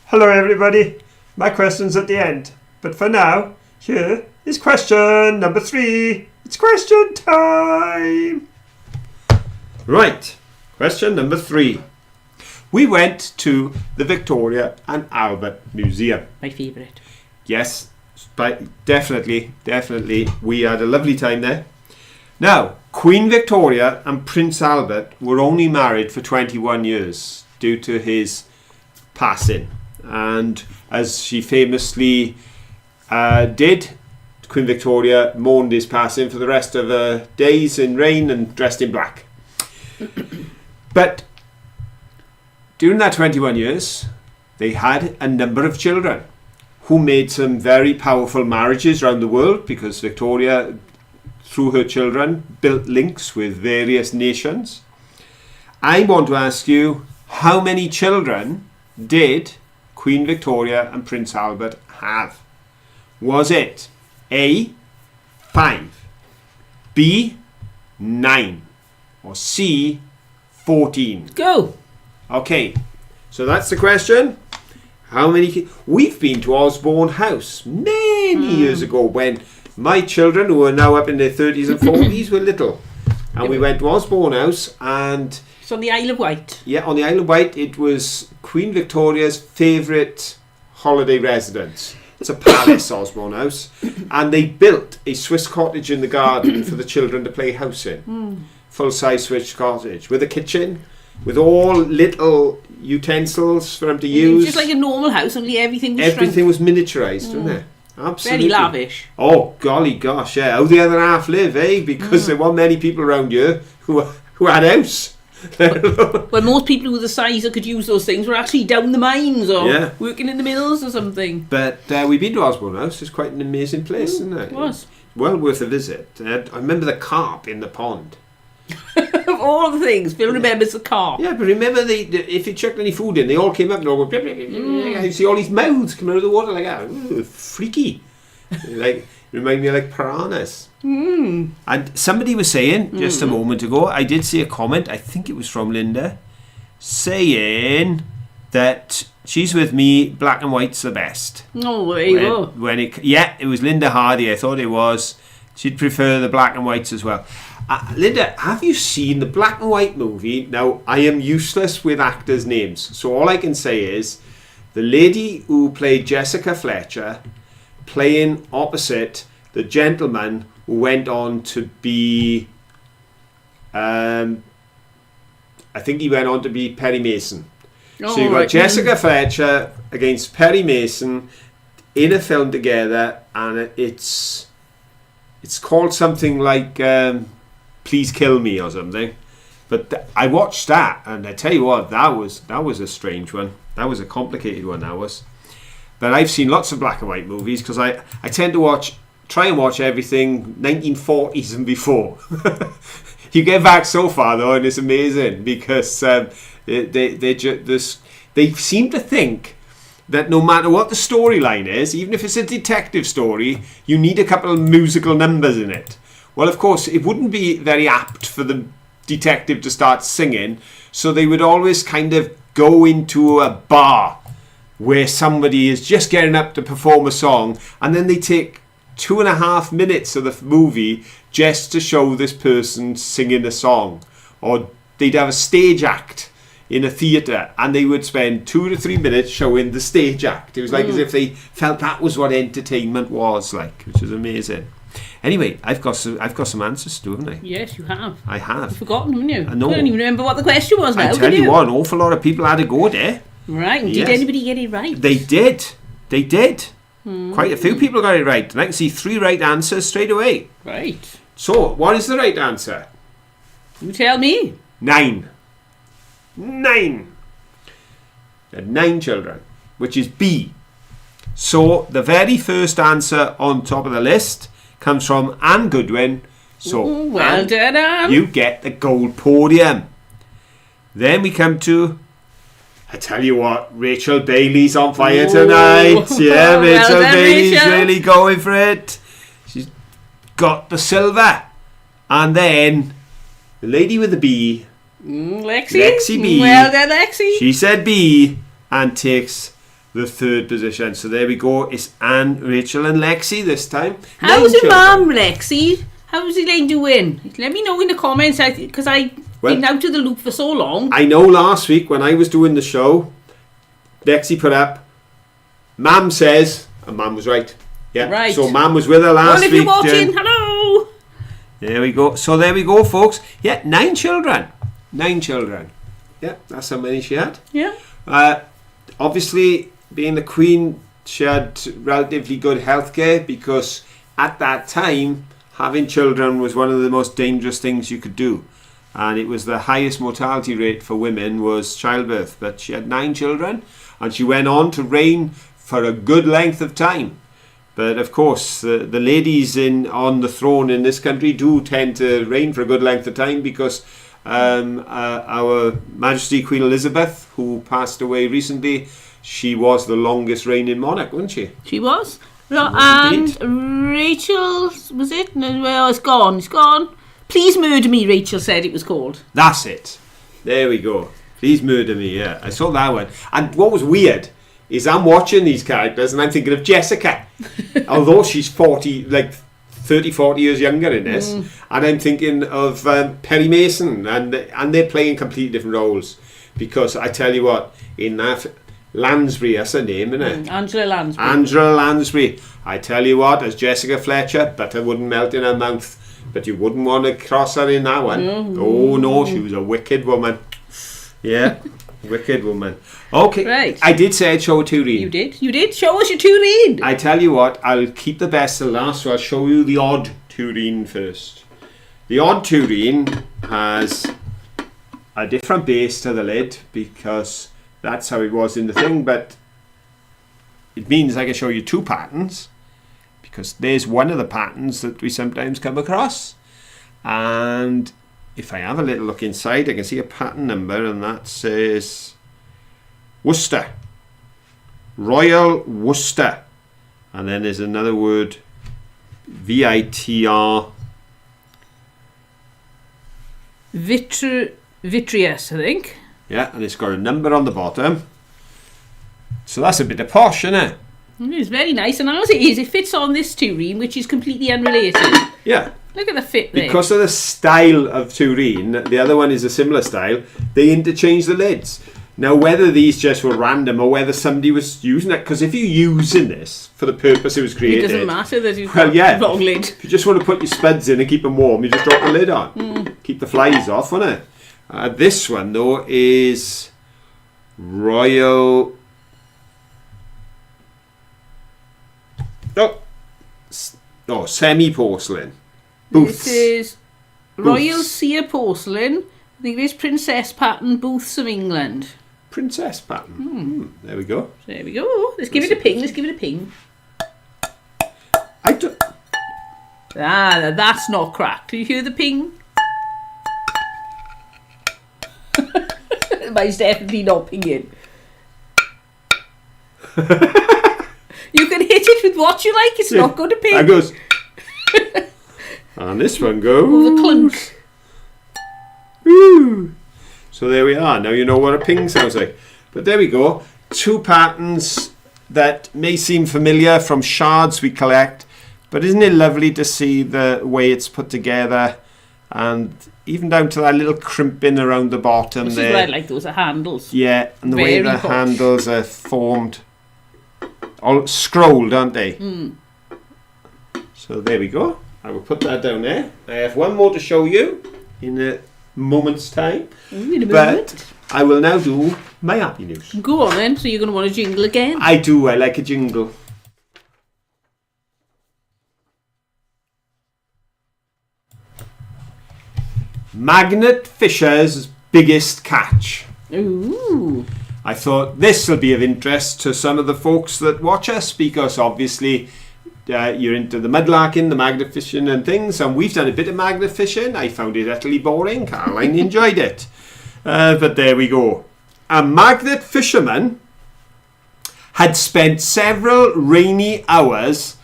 Hello, everybody. My question's at the end. But for now, here is question number 3. It's question time. Right, question number 3. We went to the Victoria and Albert Museum. My favourite. Yes, but definitely, we had a lovely time there. Now, Queen Victoria and Prince Albert were only married for 21 years due to his passing. And as she famously did, Queen Victoria mourned his passing for the rest of her days in rain and dressed in black. But during that 21 years, they had a number of children who made some very powerful marriages around the world, because Victoria, through her children, built links with various nations. I want to ask you, how many children did Queen Victoria and Prince Albert have? Was it A, 5, B, 9, or C, 14? Go. Okay, so that's the question. How many? We've been to Osborne House many years ago when my children, who are now up in their 30s and 40s, were little. And we went to Osborne House, and It's on the Isle of Wight. yeah, on the Isle of Wight, it was Queen Victoria's favourite holiday residence. It's a palace, Osborne House. And they built a Swiss cottage in the garden for the children to play house in. Full-size Swiss cottage with a kitchen, with all little utensils for them to use. Just like a normal house, only everything was Everything shrunk. was miniaturised, wasn't it? Absolutely. Very lavish. Oh, golly gosh, yeah. How the other half live, eh? Because there weren't many people around here who had a house. Well, most people with the size that could use those things were actually down the mines or Yeah. working in the mills or something. But we've been to Osborne House. It's quite an amazing place, isn't it? It was. Well worth a visit. I remember the carp in the pond. Of all the things, Phil remembers the car. Yeah, but remember, if you chucked any food in, they all came up and all go... You see all these mouths coming out of the water like that. Ooh, freaky. Remind me of like piranhas. And somebody was saying, just a moment ago, I did see a comment, I think it was from Linda, saying that she's with me, black and white's the best. Oh, there you go. It was Linda Hardy, I thought it was. She'd prefer the black and whites as well. Linda, have you seen the black and white movie? Now, I am useless with actors' names, so all I can say is the lady who played Jessica Fletcher playing opposite the gentleman who went on to be I think he went on to be Perry Mason. So you've got Jessica Fletcher against Perry Mason in a film together, and it's called something like Please Kill Me or something. But I watched that, and I tell you what, that was a strange one. That was a complicated one, that was. But I've seen lots of black and white movies, because I tend to try and watch everything 1940s and before. You get back so far, though, and it's amazing, because they seem to think that no matter what the storyline is, even if it's a detective story, you need a couple of musical numbers in it. Well, of course, it wouldn't be very apt for the detective to start singing, so they would always kind of go into a bar where somebody is just getting up to perform a song, and then they take 2.5 minutes of the movie just to show this person singing a song. Or they'd have a stage act in a theatre, and they would spend 2 to 3 minutes showing the stage act. It was like as if they felt that was what entertainment was like, which is amazing. Anyway, I've got some answers to, haven't I? Yes, you have. I have. You've forgotten, haven't you? I know. I don't even remember what the question was now. I tell you what, an awful lot of people had a go there. Right, and Yes. did anybody get it right? They did. Quite a few people got it right. And I can see 3 right answers straight away. Right. So, what is the right answer? You tell me. 9. 9. They had 9 children, which is B. So, the very first answer on top of the list comes from Anne Goodwin. So, Ooh, well Anne, done, Anne. you get the gold podium. Then we come to, I tell you what, Rachel Bailey's on fire Ooh. tonight. Yeah, Well Rachel done, Bailey's Rachel. really going for it. She's got the silver. And then the lady with the B, Lexi. Lexi B. Well done, Lexi. she said B and takes the 3rd position. So there we go. It's Anne, Rachel and Lexi this time. How's 9 your children. mum, Lexi? How's Elaine doing? Let me know in the comments, because I've been out of the loop for so long. I know last week when I was doing the show, Lexi put up, Mam says, and Mam was right. Yeah. Right. So Mam was with her last Well, if week. you're watching, hello. There we go. So there we go, folks. Yeah, 9 children. 9 children. Yeah, that's how many she had. Yeah. Obviously, being the Queen, she had relatively good healthcare, because at that time, having children was one of the most dangerous things you could do. And it was the highest mortality rate for women was childbirth. But she had 9 children, and she went on to reign for a good length of time. But of course, the ladies on the throne in this country do tend to reign for a good length of time, because our Majesty Queen Elizabeth, who passed away recently, she was the longest reigning monarch, wasn't she? She was. indeed. And Rachel, was it? No, well, it's gone. It's gone. Please Murder Me, Rachel said it was called. That's it. There we go. Please Murder Me, yeah. I saw that one. And what was weird is I'm watching these characters and I'm thinking of Jessica. Although she's 40 years younger in this. And I'm thinking of Perry Mason. And they're playing completely different roles. Because I tell you what, in that... Lansbury, that's her name, isn't it? Angela Lansbury. Angela Lansbury. I tell you what, as Jessica Fletcher, butter wouldn't melt in her mouth. But you wouldn't want to cross her in that one. Oh no, she was a wicked woman. Yeah, wicked woman. Okay, Right. I did say I'd show a tureen. You did. You did. Show us your tureen. I tell you what, I'll keep the best till last, so I'll show you the odd tureen first. The odd tureen has a different base to the lid, because that's how it was in the thing, but it means I can show you 2 patterns, because there's one of the patterns that we sometimes come across. And if I have a little look inside, I can see a pattern number, and that says Worcester. Royal Worcester. And then there's another word, VITR. Vitreous, I think. Yeah, and it's got a number on the bottom. So that's a bit of posh, isn't it? It's very nice, and as it is, it fits on this tureen, which is completely unrelated. Yeah. Look at the fit there. Because of the style of tureen, the other one is a similar style, they interchange the lids. Now, whether these just were random or whether somebody was using it, because if you're using this for the purpose it was It created... doesn't matter that you've Well, got yeah. the wrong lid. If you just want to put your spuds in and keep them warm, you just drop the lid on. Keep the flies off, won't it? This one, though, is Royal... semi-porcelain. Booths. This is Royal Booths. Sear Porcelain I think it's Princess Pattern Booths of England. Princess pattern. There we go. There we go. Let's give it a ping. Let's give it a ping. I do- Ah, that's not cracked. Do you hear the ping? Mine's definitely not pinging. You can hit it with what you like. It's not going to ping. That goes. And this one goes. Oh, the clunk. Woo. So there we are. Now you know what a ping sounds like. But there we go. Two patterns that may seem familiar from shards we collect. But isn't it lovely to see the way it's put together? And even down to that little crimping around the bottom This there. is why I like those are handles. Yeah, and the way Very the posh. handles are formed. All scrolled, aren't they? So there we go. I will put that down there. I have one more to show you in a moment's time. In a But moment. I will now do my happy news. Go on then. So you're going to want to jingle again? I do. I like a jingle. Magnet Fisher's biggest catch. Ooh. I thought this will be of interest to some of the folks that watch us because obviously you're into the mudlarking, the magnet fishing and things, and we've done a bit of magnet fishing. I found it utterly boring. Caroline enjoyed it. But there we go. A magnet fisherman had spent several rainy hours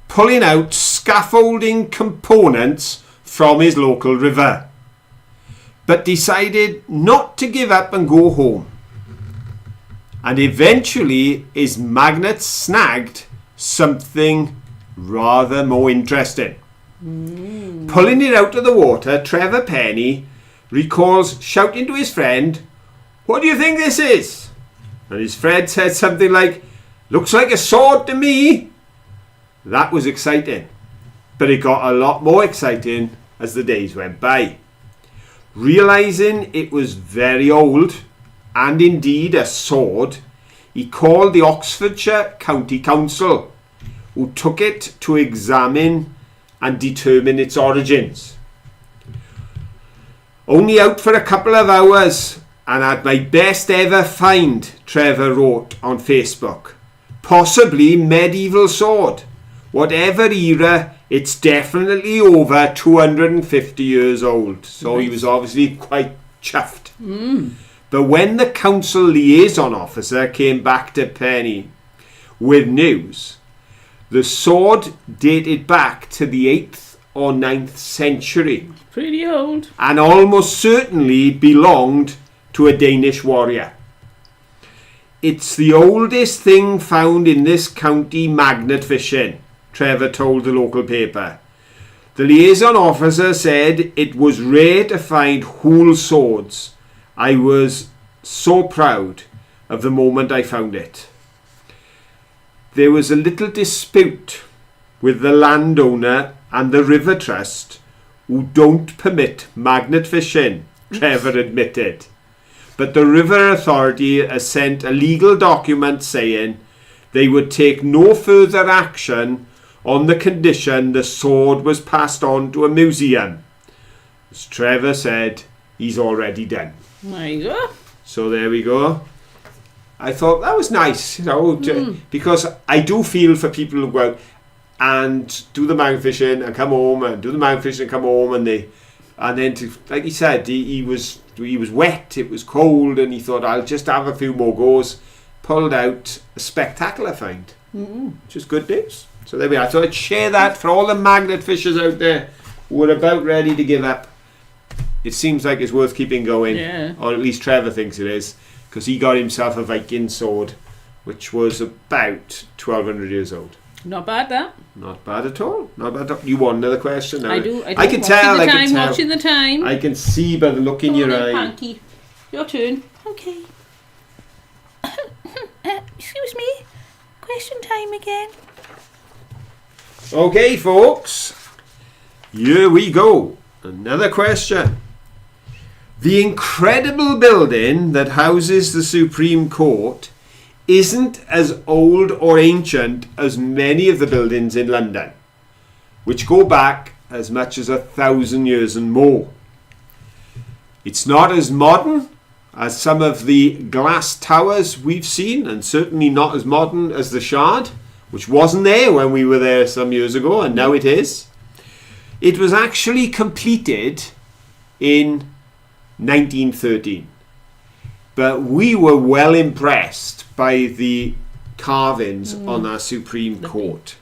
pulling out scaffolding components from his local river, but decided not to give up and go home. And eventually his magnet snagged something rather more interesting. Pulling it out of the water, Trevor Penny recalls shouting to his friend, "What do you think this is?" And his friend said something like, "Looks like a sword to me." That was exciting, but it got a lot more exciting as the days went by. Realising it was very old, and indeed a sword, he called the Oxfordshire County Council, who took it to examine and determine its origins. "Only out for a couple of hours and had my best ever find," Trevor wrote on Facebook. "Possibly medieval sword. Whatever era, it's definitely over 250 years old." So he was obviously quite chuffed. But when the council liaison officer came back to Penny with news, the sword dated back to the 8th or 9th century Pretty old. and almost certainly belonged to a Danish warrior. "It's the oldest thing found in this county magnet fishing," Trevor told the local paper. The liaison officer said it was rare to find whole swords. "I was so proud of the moment I found it." There was a little dispute with the landowner and the River Trust, who don't permit magnet fishing, Trevor admitted. But the River Authority has sent a legal document saying they would take no further action on the condition the sword was passed on to a museum. As Trevor said, he's already done. There you go. So there we go. I thought that was nice, because I do feel for people who go out and do the magnet fishing and come home and do the magnet fishing and come home and then to, like he said, he was wet, it was cold, and he thought, I'll just have a few more goes. Pulled out a spectacular find, which is good news. So there we are. I thought I'd share that for all the magnet fishers out there who are about ready to give up. It seems like it's worth keeping going, or at least Trevor thinks it is, because he got himself a Viking sword, which was about 1,200 years old. Not bad, that. Not bad at all. Not bad at all. You want another question now? I do. I can tell. Watching the time. I can see by the look in your eye. Panky. Your turn. Okay. Excuse me. Question time again. Okay, folks. Here we go. Another question. The incredible building that houses the Supreme Court isn't as old or ancient as many of the buildings in London, which go back as much as 1,000 years and more. It's not as modern as some of the glass towers we've seen, and certainly not as modern as the Shard, which wasn't there when we were there some years ago, and now it is. It was actually completed in 1913. But we were well impressed by the carvings on our Supreme Court.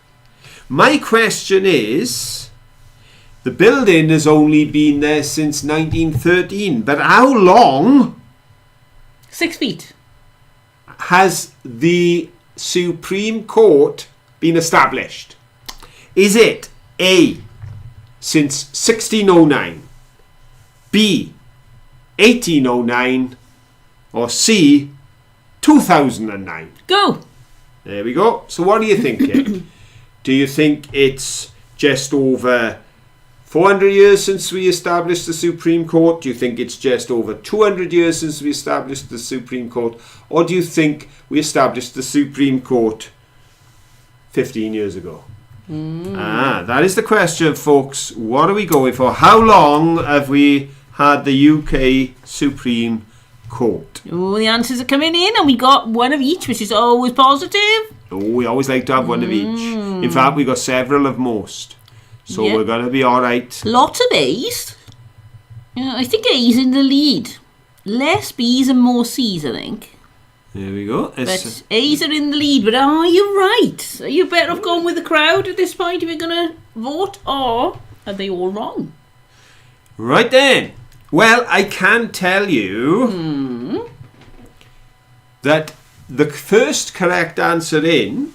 My question is, the building has only been there since 1913, but how long 6 feet. has the Supreme Court been established? Is it A, since 1609, B, 1809, or C, 2009? Go. There we go. So what are you thinking? Do you think it's just over 400 years since we established the Supreme Court? Do you think it's just over 200 years since we established the Supreme Court? Or do you think we established the Supreme Court 15 years ago? That is the question, folks. What are we going for? How long have we had the UK Supreme Court? Oh, the answers are coming in, and we got one of each, which is always positive. Oh, we always like to have one of each. In fact, we got several of most. So Yeah. we're going to be all right. Lots of A's. Yeah, I think A's in the lead. Less B's and more C's, I think. There we go. But A's are in the lead. But are you right? Are you better off going with the crowd at this point if you're going to vote? Or are they all wrong? Right then. Well, I can tell you that the first correct answer in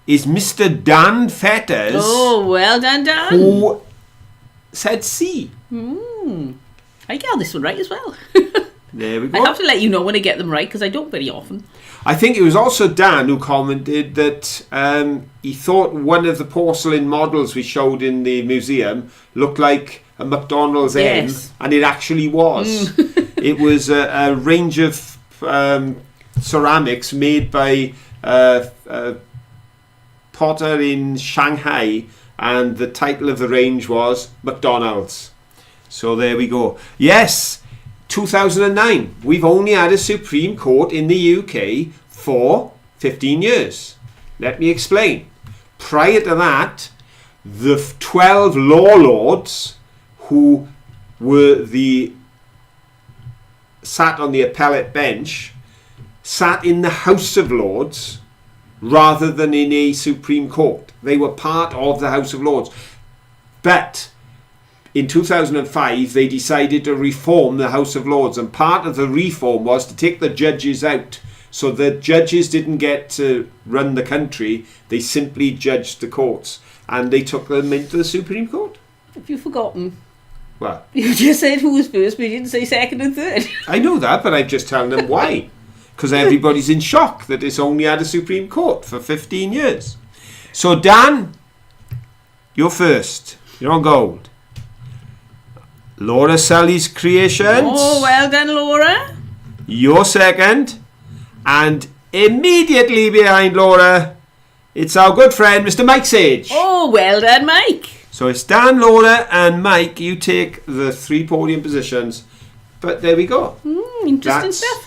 is Mr. Dan Fetters, Oh, well done, Dan. who said C. I got this one right as well. There we I go. have to let you know when I get them right, because I don't very often. I think it was also Dan who commented that he thought one of the porcelain models we showed in the museum looked like a McDonald's Yes. M, and it actually was. It was a range of ceramics made by a potter in Shanghai, and the title of the range was McDonald's. So there we go. Yes, 2009. We've only had a Supreme Court in the UK for 15 years. Let me explain. Prior to that, the 12 law lords who were sat on the appellate bench sat in the House of Lords rather than in a Supreme Court. They were part of the House of Lords. But in 2005, they decided to reform the House of Lords, and part of the reform was to take the judges out. So the judges didn't get to run the country, they simply judged the courts, and they took them into the Supreme Court. Have you forgotten? Well, You just said who was first, but you didn't say second and third. I know that, but I'm just telling them why. Because everybody's in shock that it's only had a Supreme Court for 15 years. So Dan, you're first. You're on gold. Laura Sully's Creations. Oh, well done, Laura. You're second. And immediately behind Laura, it's our good friend, Mr. Mike Sage. Oh, well done, Mike. So it's Dan, Laura, and Mike. You take the 3 podium positions. But there we go. Interesting stuff.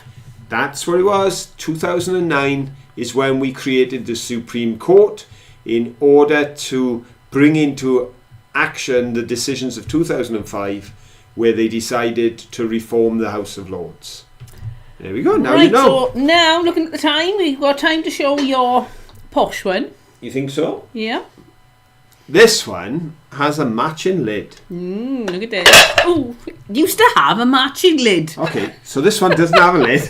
That's what it was. 2009 is when we created the Supreme Court in order to bring into action the decisions of 2005, where they decided to reform the House of Lords. There we go. Now Right, you know. so now, looking at the time, we've got time to show your posh one. You think so? Yeah. This one has a matching lid. Look at this. Oh, used to have a matching lid. Okay, so this one doesn't have a lid.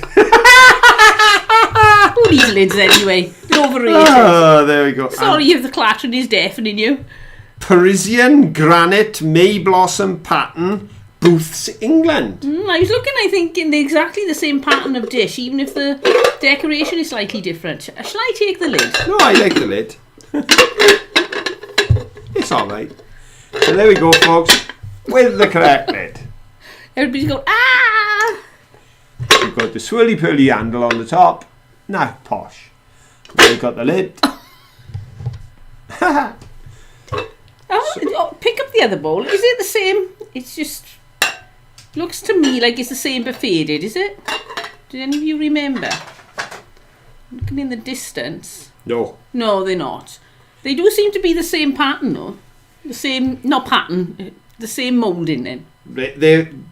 Who needs lids anyway? They're overrated. Oh, there we go. Sorry if the clattering is deafening you. Parisian granite May Blossom pattern, Booths, England. I was looking, I think, in exactly the same pattern of dish, even if the decoration is slightly different. Shall I take the lid? No, I like the lid. It's alright. So there we go, folks, with the correct lid. Everybody's going, ah! We've got the swirly pearly handle on the top. Now, posh. We've got the lid. Oh, pick up the other bowl. Is it the same? It's just... Looks to me like it's the same but faded, is it? Did any of you remember? Looking in the distance. No. No, they're not. They do seem to be the same pattern, though. The same, not pattern, the same moulding then.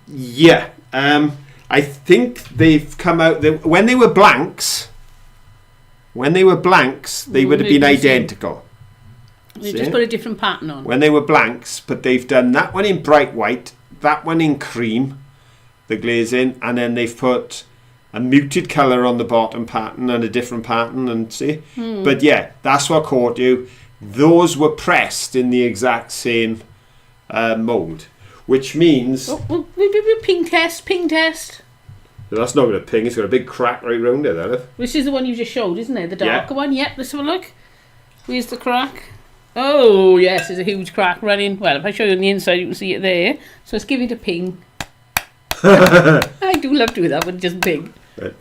Yeah. I think they've come out... when they were blanks, they would have been identical. They just put a different pattern on. When they were blanks, but they've done that one in bright white, that one in cream, the glazing, and then they've put a muted colour on the bottom pattern and a different pattern, and see. But yeah, that's what caught you. Those were pressed in the exact same mould, which means... Ping test. That's not going to ping, it's got a big crack right round it, that. Which is the one you just showed, isn't it? The darker one? Yep, let's have a look. Where's the crack? Oh, yes, there's a huge crack running. Well, if I show you on the inside, you can see it there. So let's give it a ping. I do love doing that when it doesn't ping. Right.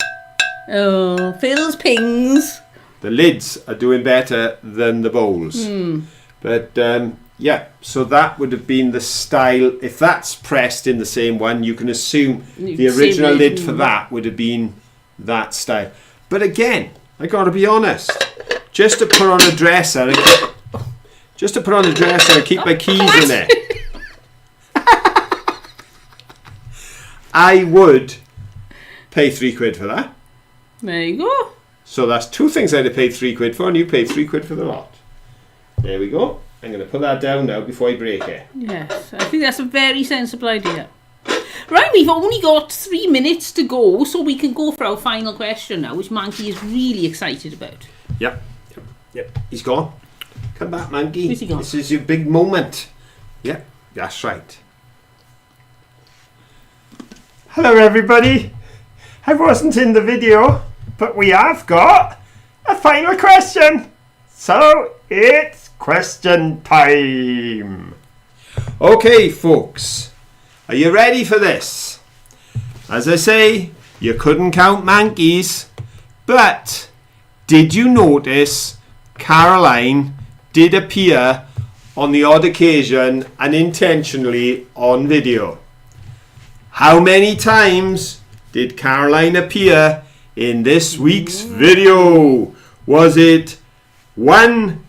Oh, Phil's pings. The lids are doing better than the bowls. But, yeah, so that would have been the style. If that's pressed in the same one, you can assume the original lid for that would have been that style. But again, I got to be honest. Just to put on a dresser and keep my keys in there. I would pay £3 for that. There you go. So that's two things I'd have paid £3 for, and you paid £3 for the lot. There we go. I'm going to put that down now before I break it. Yes, I think that's a very sensible idea. Right, we've only got 3 minutes to go, so we can go for our final question now, which Monkey is really excited about. Yep. He's gone. Come back, Monkey. Where's he gone? This is your big moment. Yep, that's right. Hello, everybody. I wasn't in the video, but we have got a final question. So, it's question time. Okay, folks. Are you ready for this? As I say, you couldn't count monkeys, but did you notice Caroline did appear on the odd occasion and intentionally on video? How many times did Caroline appear in this week's video? Was it 1,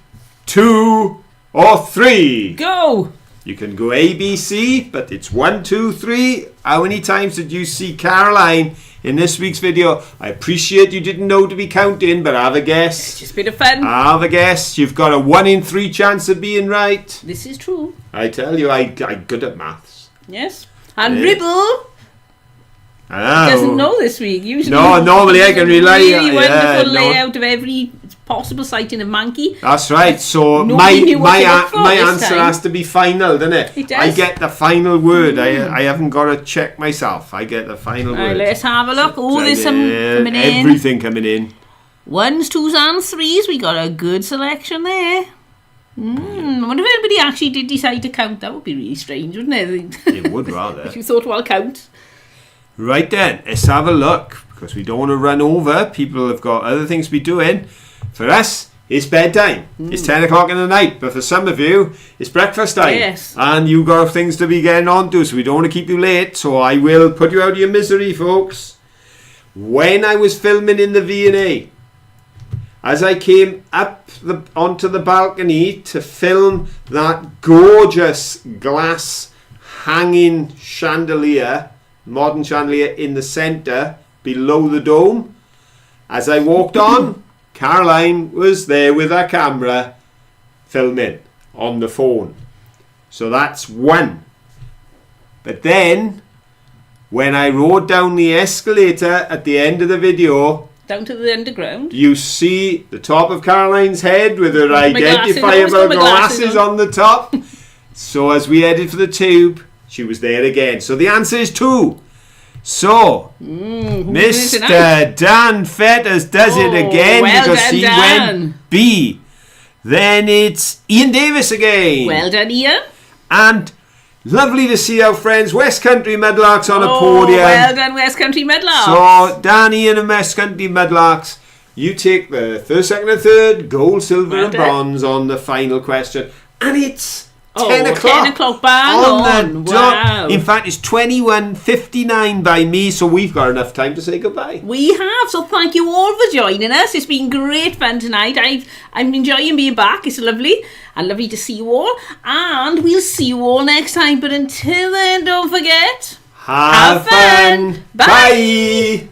2, or 3? Go! You can go A, B, C, but it's 1, 2, 3. How many times did you see Caroline in this week's video? I appreciate you didn't know to be counting, but have a guess. It's just a bit of fun. Have a guess. You've got a 1 in 3 chance of being right. This is true. I tell you, I'm good at maths. Yes. And Yeah. Ribble doesn't know this week. Usually, No, normally I can rely on- really wonderful no. layout of every possible sighting of monkey. That's right. So Nobody knew what to look for my this answer time. has to be final, doesn't it? It does. I get the final word. I haven't got to check myself. I get the final Right, word. let's have a look. Oh, there's some coming in. Everything coming in. 1s, 2s and 3s. We got a good selection there. I wonder if anybody actually did decide to count. That would be really strange, wouldn't it? It would rather. If you thought, well, count. Right then, let's have a look, because we don't want to run over. People have got other things to be doing. For us, it's bedtime. It's 10 o'clock in the night, but for some of you, it's breakfast time. Yes. And you got things to be getting on to, so we don't want to keep you late, so I will put you out of your misery, folks. When I was filming in the V&A, as I came up onto the balcony to film that gorgeous glass hanging chandelier, modern chandelier in the centre below the dome, as I walked on, Caroline was there with her camera filming on the phone. So that's 1. But then when I rode down the escalator at the end of the video, Down to the underground. you see the top of Caroline's head with her My glasses, identifiable always got my glasses glasses on. on the top. So as we headed for the tube, she was there again. So the answer is 2. So Mr. Dan Fetters does it again, well because done, he Dan. went B. Then it's Ian Davis again. Well done, Ian. And lovely to see our friends West Country Mudlarks on a podium. Well done, West Country Medlar. So, Dan, Ian and West Country Mudlarks, you take the first, second and third, gold, silver Well and done. bronze on the final question. And it's 10 o'clock. 10 o'clock bang on the dot. Wow. In fact, it's 21:59 by me, so we've got enough time to say goodbye. We have, so thank you all for joining us. It's been great fun tonight. I'm enjoying being back. It's lovely and lovely to see you all. And we'll see you all next time. But until then, don't forget, Have fun. Bye. Bye.